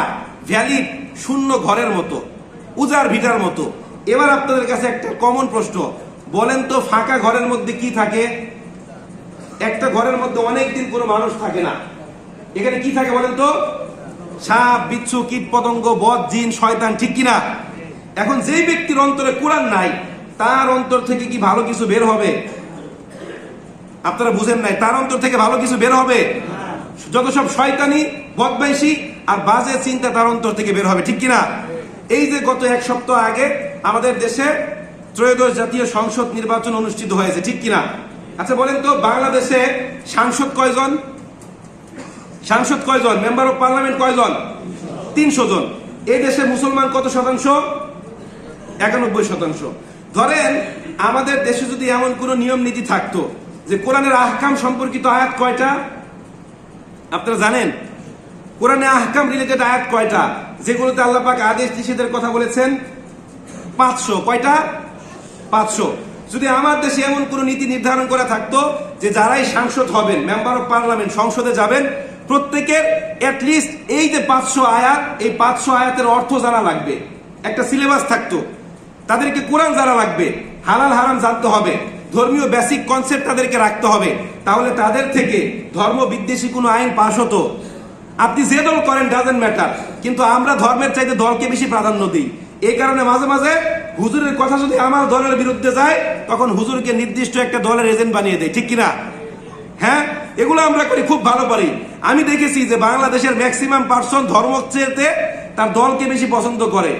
ভ্যালিড, শূন্য ঘরের মতো, উজাড় ভিটার মতো। এবার আপনাদের কাছে একটা কমন প্রশ্ন, বলেন তো ফাঁকা ঘরের মধ্যে কি থাকে? একটা ঘরের মধ্যে অনেকদিন কোনো মানুষ থাকে না, এখানে কি থাকে বলেন তো? সাপ, বিচ্ছু, কীট পতঙ্গ, বদ, জিন, শয়তান, ঠিক কিনা? এখন যেই ব্যক্তির অন্তরে কোরআন নাই, তার অন্তর থেকে কি ভালো কিছু বের হবে? আপনারা বুঝেন নাই, তার অন্তর থেকে ভালো কিছু বের হবে? যত সব শয়তানি, বদমাইশি আর বাজে চিন্তা তার অন্তর থেকে বের হবে, ঠিক কিনা? এই যে গত 1 সপ্তাহ আগে আমাদের দেশে ত্রয়োদশ জাতীয় সংসদ নির্বাচন অনুষ্ঠিত হয়েছে, ঠিক কিনা? আচ্ছা বলেন তো, বাংলাদেশে সাংসদ কয়জন? মেম্বার অফ পার্লামেন্ট কয়জন? 300 জন। এই দেশে মুসলমান কত শতাংশ? 91%। ধরেন আমাদের দেশে যদি এমন কোন নিয়ম নীতি থাকতো যে কোরআনের আহকাম সম্পর্কিত আয়াত কয়টা আপনারা জানেন? কোরআনে আহকাম রিলেটেড আয়াত কয়টা, যেগুলোতে আল্লাহ পাক আদেশ নিষেধের কথা বলেছেন? 500। কয়টা? 500। যদি আমার দেশে এমন কোন নীতি নির্ধারণ করা থাকতো যে যারাই সাংসদ হবেন, মেম্বার অফ পার্লামেন্ট, সংসদে যাবেন, প্রত্যেকের অ্যাটলিস্ট এই যে 500 আয়াত, এই 500 আয়াতের অর্থ জানা লাগবে, একটা সিলেবাস থাকতো, তাদেরকে কোরআন জানা লাগবে, হালাল হারাম জানতে হবে, ধর্মীয় বেসিক কনসেপ্ট তাদেরকে রাখতে হবে, তাহলে তাদের থেকে ধর্ম বিদ্বেষী কোনো আইন পাশ হতো? আপনি যে দল করেন ডাজেন্ট ম্যাটার, কিন্তু আমরা ধর্মের চাইতে দলকে বেশি প্রাধান্য দিই। এই কারণে মাঝে মাঝে হুজুরের কথা যদি আমার দলের বিরুদ্ধে যায়, তখন হুজুরকে নির্দিষ্ট একটা দলের এজেন্ট বানিয়ে দেয়, ঠিক কিনা? হ্যাঁ, এগুলো আমরা করি, খুব ভালো পারি। আমি দেখেছি যে বাংলাদেশের ম্যাক্সিমাম পার্সন ধর্ম চেয়ে তার দলকে বেশি পছন্দ করে।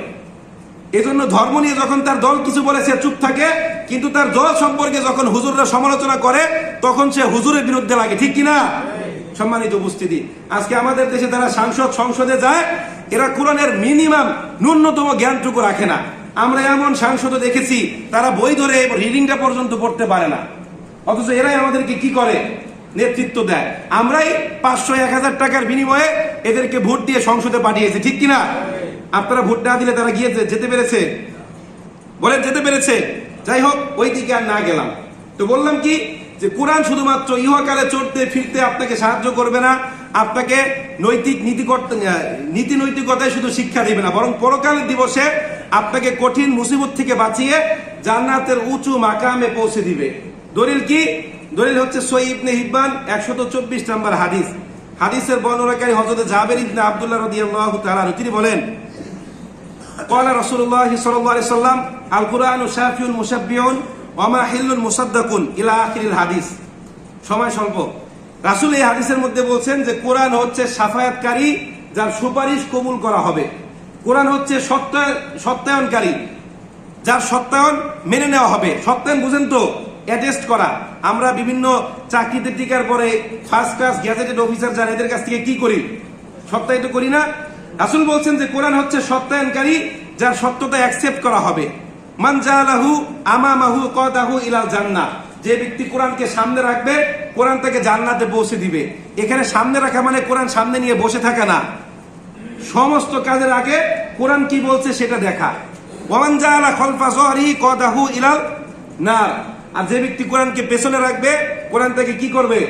এজন্য ধর্ম নিয়ে যখন তার দল কিছু বলে সে চুপ থাকে, কিন্তু তার দল সম্পর্কে যখন হুজুররা সমালোচনা করে তখন সে হুজুরের বিরুদ্ধে লাগে, ঠিক কিনা? সম্মানিত উপস্থিতি, আজকে আমাদের দেশে যারা সংসদে যায়, এরা কোরআনের মিনিমাম ন্যূনতম জ্ঞানটুকু রাখে না। আমরা এমন সাংসদও দেখেছি তারা বই ধরে রিডিংটা পর্যন্ত পড়তে পারে না, অথচ এরাই আমাদেরকে কি করে? নেতৃত্ব দেয়। আমরাই 500-1000 টাকার বিনিময়ে এদেরকে ভোট দিয়ে সংসদে পাঠিয়েছি, ঠিক কিনা? আপনারা ভোট না দিলে তারা গিয়ে যেতে পেরেছে? বলেন, যেতে পেরেছে? যাই হোক, ওই দিকে আর না গেলাম। তো বললাম কি, যে কোরআন শুধুমাত্র ইহকালে চড়তে ফিরতে আপনাকে সাহায্য করবে না, আপনাকে নীতি নৈতিকতায় শুধু শিক্ষা দিবে না, বরং পরকালের দিবসে আপনাকে কঠিন মুসিবত থেকে বাঁচিয়ে জান্নাতের উঁচু মাকামে পৌঁছে দিবে। দলিল কি? দলিল হচ্ছে সহিহ ইবনে হিব্বান 124 নম্বর হাদিস। হাদিসের বর্ণনাকারী হযরত জাবের ইবনে আব্দুল্লাহ রাদিয়াল্লাহু তাআলা আনহু, তিনি বলেন, ক্বালা রাসূলুল্লাহ সাল্লাল্লাহু আলাইহি সাল্লাম, আল কুরআনু শাফিউন মুশাব্বিউন ওয়া মা হিল্লুন মুসাদ্দাকুন ইলা আখিরিল হাদিস। সময় স্বল্প। রাসূল এই হাদিসের মধ্যে বলছেন যে কোরআন হচ্ছে শাফায়াতকারী, যার সুপারিশ কবুল করা হবে। কোরআন হচ্ছে সত্যায়নকারী, যার সত্যায়ন মেনে নেওয়া হবে। সত্যায়ন বুঝেন তো? অ্যাটেস্ট করা। আমরা বিভিন্ন চাকরিতে টিকার পরে ফার্স্ট ক্লাস গ্যাজেটেড অফিসার যারা, এদের কাছ থেকে কি করি? সত্যায়িত করি না? রাসূল বলছেন যে কোরআন হচ্ছে সত্যায়নকারী, যার সত্যতা অ্যাকসেপ্ট করা হবে। মান জালাহু আমামাহু কাদাহু ইলাল জান্নাহ। যে ব্যক্তি কোরআনকে সামনে রাখবে, কোরআন তাকে জান্নাতে পৌঁছে দিবে। এখানে সামনে রাখা মানে কোরআন সামনে নিয়ে বসে থাকা না, সমস্ত কাজের আগে কোরআন কি বলছে সেটা দেখা। ওয়ামান জাআলা খালফা যহরিহি কাদাহু ইলাল নার। আর যে ব্যক্তি কোরআনকে পেছনে রাখবে, কোরআন তাকে কি করবে?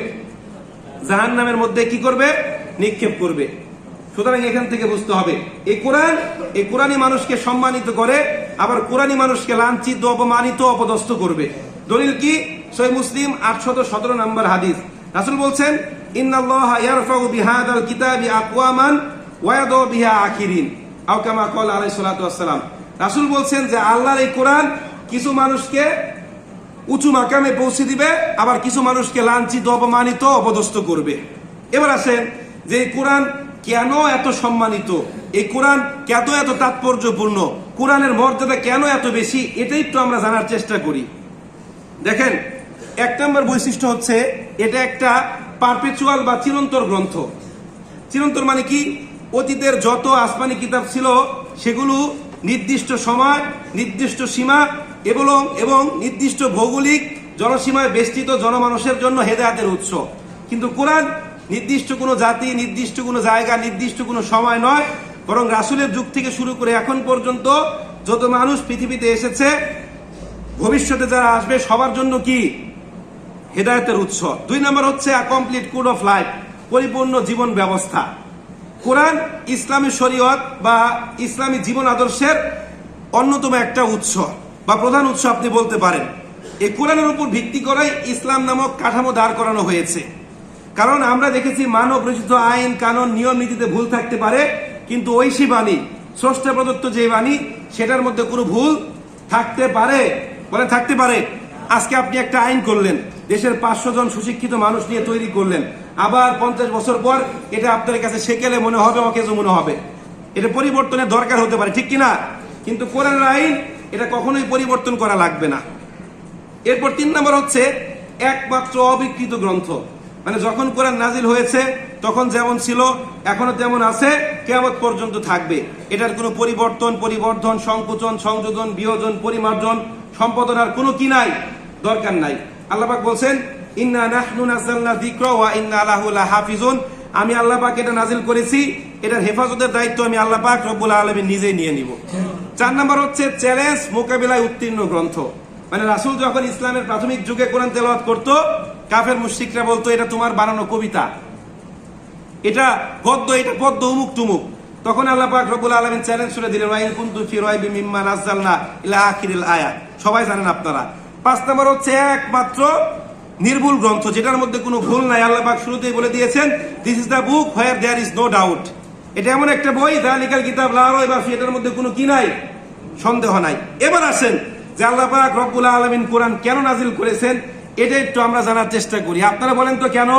জাহান্নামের মধ্যে কি করবে? নিক্ষেপ করবে। সুতরাং এখান থেকে বুঝতে হবে, এই কোরআনই মানুষকে সম্মানিত করে, আবার কোরআনই মানুষকে লাঞ্ছিত, অপমানিত, অপদস্থ করবে। দলিল কি? সহিহ মুসলিম 817 নম্বর হাদিস। রাসূল বলছেন, ইন্নাল্লাহা ইয়ারফাউ বিহাদাল কিতাবি আকওয়ামান ওয়া ইয়াদউ বিহা আখিরিন, আও কামা ক্বালা আলাইহিস সালাতু ওয়াস সালাম। রাসূল বলছেন যে আল্লাহর এই কোরআন কিছু মানুষকে উঁচু মাকামে পৌঁছে দিবে, আবার কিছু মানুষকে লাঞ্ছিত, অপমানিত, অপদস্থ করবে। এবার আসেন যে এই কোরআন কেন এত সম্মানিত, এই কোরআন কেন এত তাৎপর্যপূর্ণ, কোরআনের মর্যাদা কেন এত বেশি, এটাই তো আমরা জানার চেষ্টা করি। দেখেন, 1 নম্বর বৈশিষ্ট্য হচ্ছে এটা একটা পারপেচুয়াল বা চিরন্তর গ্রন্থ। চিরন্তর মানে কি? অতীতের যত আসমানি কিতাব ছিল সেগুলো নির্দিষ্ট সময়, নির্দিষ্ট সীমা এবং নির্দিষ্ট ভৌগোলিক জনসীমায় বেষ্টিত জনমানুষের জন্য হেদায়েতের উৎস। কিন্তু কোরআন নির্দিষ্ট কোনো জাতি, নির্দিষ্ট কোনো জায়গা, নির্দিষ্ট কোনো সময় নয়, বরং রাসূলের যুগ থেকে শুরু করে এখন পর্যন্ত যত মানুষ পৃথিবীতে এসেছে, ভবিষ্যতে যারা আসবে, সবার জন্য কি? হেদায়েতের উৎস। 2 নম্বর হচ্ছে a complete code of life, পরিপূর্ণ জীবন ব্যবস্থা। কোরআন ইসলামী শরীয়ত বা ইসলামী জীবন আদর্শের অন্যতম একটা উৎস বা প্রধান উৎস আপনি বলতে পারেন। এই কোরআনের উপর ভিত্তি করাই ইসলাম নামক কাঠামো দাঁড় করানো হয়েছে। কারণ আমরা দেখেছি মানব রচিত আইন, কানুন, নিয়ম নীতিতে ভুল থাকতে পারে, কিন্তু ঐশী বাণী, স্রষ্টা প্রদত্ত যে বাণী, সেটার মধ্যে কোনো ভুল থাকতে পারে? বলে থাকতে পারে। আজকে আপনি একটা আইন করলেন, দেশের 500 জন সুশিক্ষিত মানুষ নিয়ে তৈরি করলেন, আবার 50 বছর পর এটা আপনার কাছে সেকেলে মনে হবে, অকেজো মনে হবে। এটা পরিবর্তনের দরকার হতে পারে, ঠিক কিনা? কিন্তু কোরআনের আইন এটা কখনোই পরিবর্তন করা লাগবে না। এরপর 3 নম্বর হচ্ছে একমাত্র অবিকৃত গ্রন্থ। মানে যখন কোরআন নাজিল হয়েছে তখন যেমন ছিল এখনো তেমন আছে, কিয়ামত পর্যন্ত থাকবে। এটার কোনো পরিবর্ধন, সংকোচন, সংযোজন, বিয়োজন, পরিমার্জন, সম্পাদনার কোনো কি নাই, দরকার নাই। আল্লাহ পাক বলছেন, ইন্না নাহনু নাযালনা যিকরা ওয়া ইন্না লাহু লাহাফিজুন। আমি আল্লাহ পাক এটা নাজিল করেছি, এটার হেফাজতের দায়িত্ব আমি আল্লাহ পাক রব্বুল আলামিন নিজেই নিয়ে নিব। 4 নম্বর হচ্ছে চ্যালেঞ্জ মোকাবিলায় উত্তীর্ণ গ্রন্থ। মানে রাসূল যখন ইসলামের প্রাথমিক যুগে কোরআন তেলাওয়াত করত, কাফের মুশরিকরা বলতো এটা তোমার বানানো কবিতা, এটা গদ্য, এটা পদ্য, উমুক তুমুক। তখন আল্লাহ পাক রব্বুল আলামিন চ্যালেঞ্জ করে দিলেন, ওয়া ইন কুনতু ফি রাইবিম মিম্মা নাযালনা ইলা আখিরিল আয়াত। সবাই জানেন আপনারা। 5 নম্বর হচ্ছে একমাত্র নির্ভুল গ্রন্থ, যেটার মধ্যে কোনো ভুল নাই। আল্লাহ পাক শুরুতেই বলে দিয়েছেন, this is the book where there is no doubt. এটা এমন একটা বই, যালিকাল কিতাব লা রাইবা ফিহি, এটার মধ্যে কোনো কি নাই, সন্দেহ নাই। এবার আসেন যে আল্লাহ পাক রব্বুল আলামিন কোরআন কেন নাজিল করেছেন, এটা একটু আমরা জানার চেষ্টা করি। আপনারা বলেন তো কেন?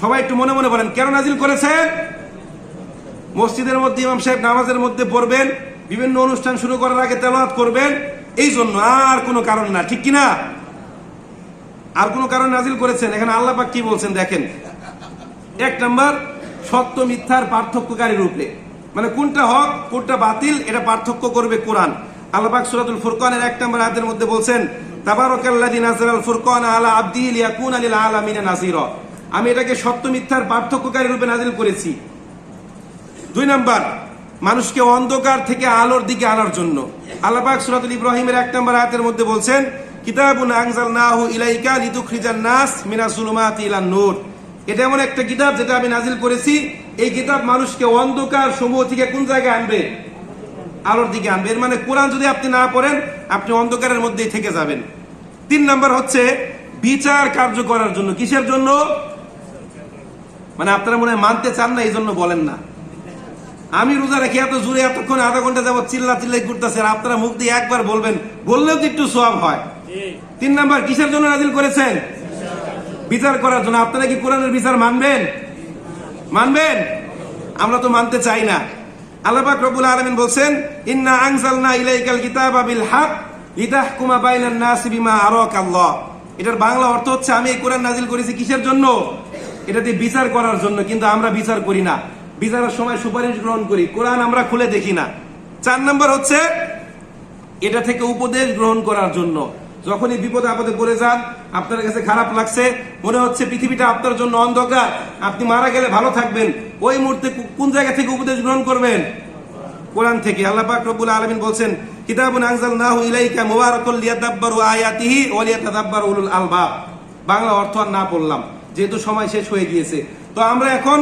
সবাই একটু মনে মনে বলেন, কেন নাজিল করেছেন? মসজিদের মধ্যে ইমাম সাহেব নামাজের মধ্যে পড়বেন, বিভিন্ন অনুষ্ঠান শুরু করার আগে তেলাওয়াত করবেন, এই জন্য, আর কোনো কারণ না, ঠিক কিনা? আর কোনো কারণ নাজিল করেছেন? এখানে আল্লাহ পাক কি বলছেন দেখেন। এক নাম্বার, সত্য মিথ্যার পার্থক্যকারী রূপে, মানে কোনটা হক কোনটা বাতিল এটা পার্থক্য করবে কোরআন। আল্লাহ পাক সূরাতুল ফুরকানের 1 নম্বর আয়াতের মধ্যে বলছেন, তাবারাকাল্লাযী নাযালাল ফুরকানা আলা আবদিহি লিয়াকুনা লিল আলামিনা নাযীরা। আমি এটাকে সত্য মিথ্যার পার্থক্যকারী রূপে নাজিল করেছি। 2 নাম্বার, মানুষকে অন্ধকার থেকে আলোর দিকে আনার জন্য। আল্লাহ পাক সূরাতুল ইব্রাহিমের 1 নম্বর আয়াতের মধ্যে বলছেন, কিতাবুন আনজালনাহু ইলাইকা লিতুখরিজান নাস মিনাজ যুলুমাতি ইলান নূর। এটা এমন একটা কিতাব যেটা আমি নাজিল করেছি, এই কিতাব মানুষকে অন্ধকার সমূহ থেকে কোন জায়গায় আনবে? আলোর দিকে আনবে। এর মানে কোরআন যদি আপনি না পড়েন, আপনি অন্ধকারের মধ্যেই থেকে যাবেন। 3 নাম্বার হচ্ছে বিচার কার্য করার জন্য। কিসের জন্য? মানে আপনারা মনে হয় মানতে চান না, এই জন্য বলেন না। আমি রোজা রেখে এত জোরে এতক্ষণ আধা ঘন্টা যাবত চিল্লাই করতেছেন, আপনারা মুখ দিয়ে একবার বলবেন, বললেও তো একটু সওয়াব হয়। 3 নাম্বার কিসের জন্য নাজিল করেছেন? বিচার করার জন্য। আপনারা কি কোরআনের বিচার মানবেন? মানবেন? আমরা তো মানতে চাই না। আল্লাহ পাক রব্বুল আলামিন বলছেন, ইন্না আনজালনা ইলাইকাল কিতাবা বিল হক লিতাহকুমা বাইনান নাসি বিমা আরাকাল্লাহ। এটার বাংলা অর্থ হচ্ছে, আমি এই কোরআন নাজিল করেছি কিসের জন্য? এটা দিয়ে বিচার করার জন্য। কিন্তু আমরা বিচার করি না, বিচারের সময় সুপারিশ গ্রহণ করি, কোরআন আমরা খুলে দেখি না। 4 নম্বর হচ্ছে এটা থেকে উপদেশ গ্রহণ করার জন্য। যখনই বিপদে আপদে পড়ে যান, আপনার কাছে খারাপ লাগছে, মনে হচ্ছে পৃথিবীটা আপনার জন্য অন্ধকার, আপনি মারা গেলে ভালো থাকবেন, ওই মুহূর্তে কোন জায়গা থেকে উপদেশ গ্রহণ করবেন? কোরআন থেকে। আল্লাহ পাক রব্বুল আলামিন বলছেন, কিতাবুন আনজালনাহু ইলাইকা মুবারাকুল লিয়াদাব্বারু আয়াতিহি ওয়া লিয়াতাদাব্বারু উলুল আলবাব। বাংলা অর্থ আর না পড়লাম, যেহেতু সময় শেষ হয়ে গিয়েছে। তো আমরা এখন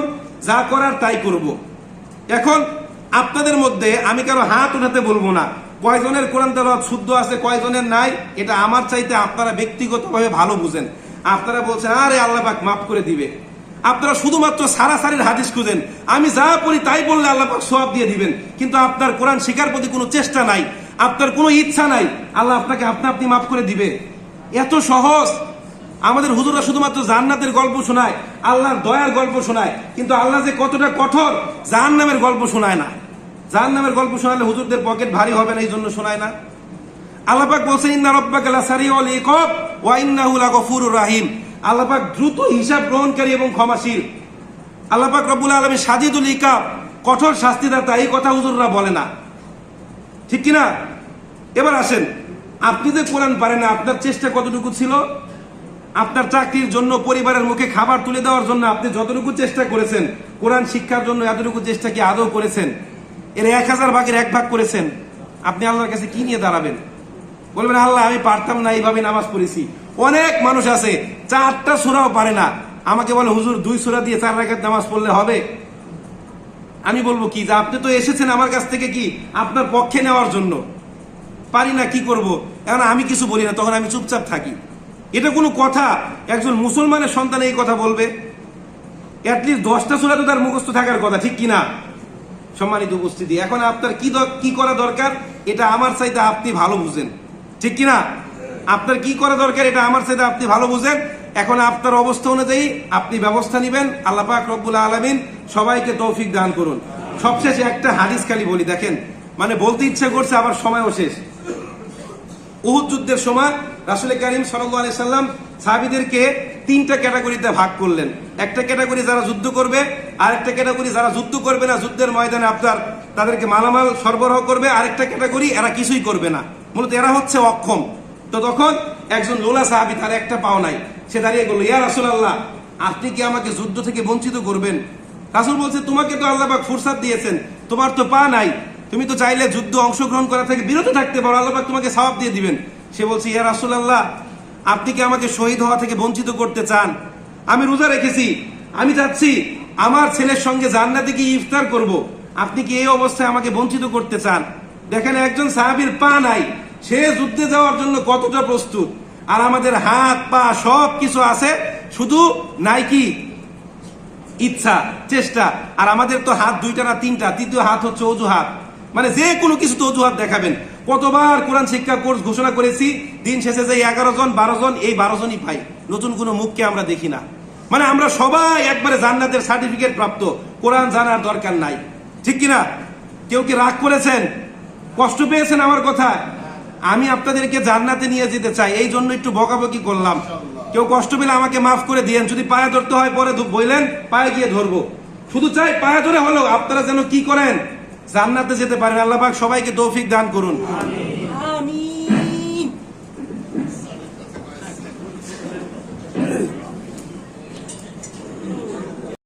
যা করার তাই করব। এখন আপনাদের মধ্যে আমি কারো হাত উঠাতে বলবো না, কয়জনের কোরআন তেলাওয়াত শুদ্ধ আছে কয়জনের নাই, এটা আমার চাইতে আপনারা ব্যক্তিগতভাবে ভালো বুঝেন। আপনারা বলছেন আরে আল্লাহ পাক মাফ করে দিবে, আপনারা শুধুমাত্র সারাসারির হাদিস খুঁজেন, আমি যা পড়ি তাই বললে আল্লাহ পাক সওয়াব দিয়ে দিবেন, কিন্তু আপনার কোরআন শেখার প্রতি কোনো চেষ্টা নাই, আপনার কোনো ইচ্ছা নাই, আল্লাহ আপনাকে আপনি মাফ করে দিবে। এত সহজ। আমাদের হুজুররা শুধুমাত্র জান্নাতের গল্প শোনায়, আল্লাহর দয়ার গল্প শোনায়, কিন্তু আল্লাহ যে কতটা কঠোর জাহান্নামের গল্প শোনায় না। জাহান্নামের গল্প শোনালে হুজুরদের পকেট ভারী হবে না, এই জন্য শোনায় না। আল্লাহ পাক বলছেন, ইন্না রাব্বাকা লাসারিউল ইকাব ওয়া ইন্নাহু লাগফুরুর রাহিম। আল্লাহ পাক দ্রুত হিসাব গ্রহণকারী এবং ক্ষমাশীল। আল্লাহ পাক রব্বুল আলামিন শাদীদুল ইকাব, কঠোর শাস্তিদাতা, এই কথা হুজুররা বলে না, ঠিক কিনা? এবার আসেন, আপনি যে কোরআন পারেন না, আপনার চেষ্টা কতটুকু ছিল? আপনার চাকরির জন্য, পরিবারের মুখে খাবার তুলে দেওয়ার জন্য আপনি যতটুকু চেষ্টা করেছেন, কোরআন শিক্ষার জন্য এতটুকু চেষ্টা কি আদৌ করেছেন? এর 1000 ভাগের 1 ভাগ করেছেন? আপনি আল্লাহর কাছে কি নিয়ে দাঁড়াবেন? বলবেন আল্লাহ আমি পারতাম না, এইভাবে নামাজ পড়েছি। অনেক মানুষ আছে 4টা সূরাও পারে না, আমাকে বলে হুজুর 2 সূরা দিয়ে 4 রাকাত নামাজ পড়লে হবে। আমি বলবো কি, যে আপনি তো এসেছেন আমার কাছ থেকে কি আপনার পক্ষে নেওয়ার জন্য, পারি না কি করব? এখন আমি কিছু বলি না, তখন আমি চুপচাপ থাকি। এটা কোনো কথা? একজন মুসলমানের সন্তান এই কথা বলবে? অ্যাটলিস্ট 10টা সূরা তো তার মুখস্থ থাকার কথা, ঠিক কিনা? সম্মানিত উপস্থিতি, এখন আপনার কি করা দরকার এটা আমার চাইতে আপনি ভালো বুঝেন, ঠিক কিনা? আপনার কি করা দরকার এটা আমার চাইতে আপনি ভালো বুঝেন। এখন আপনার অবস্থা অনুযায়ী আপনি ব্যবস্থা নেবেন। আল্লাহ পাক রব্বুল আলামিন সবাইকে তৌফিক দান করুন। সবশেষে একটা হাদিস খালি বলি, দেখেন, মানে বলতে ইচ্ছা করছে, আবার সময়ও শেষ। উহুদ যুদ্ধের সময় রাসূল কারীম সাল্লাল্লাহু আলাইহি সাল্লাম সাহাবীদেরকে 3টা ক্যাটাগরিতে ভাগ করলেন। একটা ক্যাটাগরি যারা যুদ্ধ করবে, আরেকটা ক্যাটাগরি যারা যুদ্ধ করবে না, যুদ্ধের ময়দানে তাদেরকে মালামাল সরবরাহ করবে, আরেকটা ক্যাটাগরি এরা কিছুই করবে না, মূলত এরা হচ্ছে অক্ষম। তো তখন একজন লোলা সাহাবী, তার একটা পাও নাই, সে দাঁড়িয়ে বলল, ইয়া রাসূলুল্লাহ, আপনি কি আমাকে যুদ্ধ থেকে বঞ্চিত করবেন? রাসূল বলছে, তোমাকে তো আল্লাহ পাক ফুরসাত দিয়েছেন, তোমার তো পা নাই, তুমি তো চাইলে যুদ্ধ অংশগ্রহণ করা থেকে বিরত থাকতে পারো, আল্লাহ পাক তোমাকে সওয়াব দিয়ে দিবেন। সে বলছে, ইয়া রাসূলুল্লাহ, আপনি কি আমাকে শহীদ হওয়া থেকে বঞ্চিত করতে চান? আমি রোজা রেখেছি, আমি চাচ্ছি আমার ছেলের সঙ্গে জান্নাতে গিয়ে ইফতার করব, আপনি কি এই অবস্থায় আমাকে বঞ্চিত করতে চান? দেখেন, একজন সাহাবীর পা নাই, সে যুদ্ধে যাওয়ার জন্য কতটা প্রস্তুত, আর আমাদের হাত পা সব কিছু আছে, শুধু নাই কি ইচ্ছা, চেষ্টা। আর আমাদের তো হাত দুইটা না তিনটা, তৃতীয় হাত হচ্ছে অজুহাত। মানে যে কোনো কিছুতে অজুহাত দেখাবেন। কতবার কোরআন শিক্ষা কোর্স ঘোষণা করেছি, দিন শেষে যে 11 জন 12 জন, এই 12 জনই পাই, নতুন কোনো মুখকে আমরা দেখি না। মানে আমরা সবাই একবারে জান্নাতের সার্টিফিকেট প্রাপ্ত, কোরআন জানার দরকার নাই, ঠিক কিনা? কেউ কি রাগ করেছেন, কষ্ট পেয়েছেন আমার কথা? আমি আপনাদেরকে জান্নাতে নিয়ে যেতে চাই, এই জন্য একটু বকাবকি করলাম। কেউ কষ্ট পেলে আমাকে মাফ করে দিয়েন, যদি পায়ে ধরতে হয় পরে বললেন, পায়ে গিয়ে ধরবো। শুধু চাই পায়ে ধরে হলো আপনারা যেন কি করেন, জান্নাতে যেতে পারেন। আল্লাহ পাক সবাইকে তৌফিক দান করুন।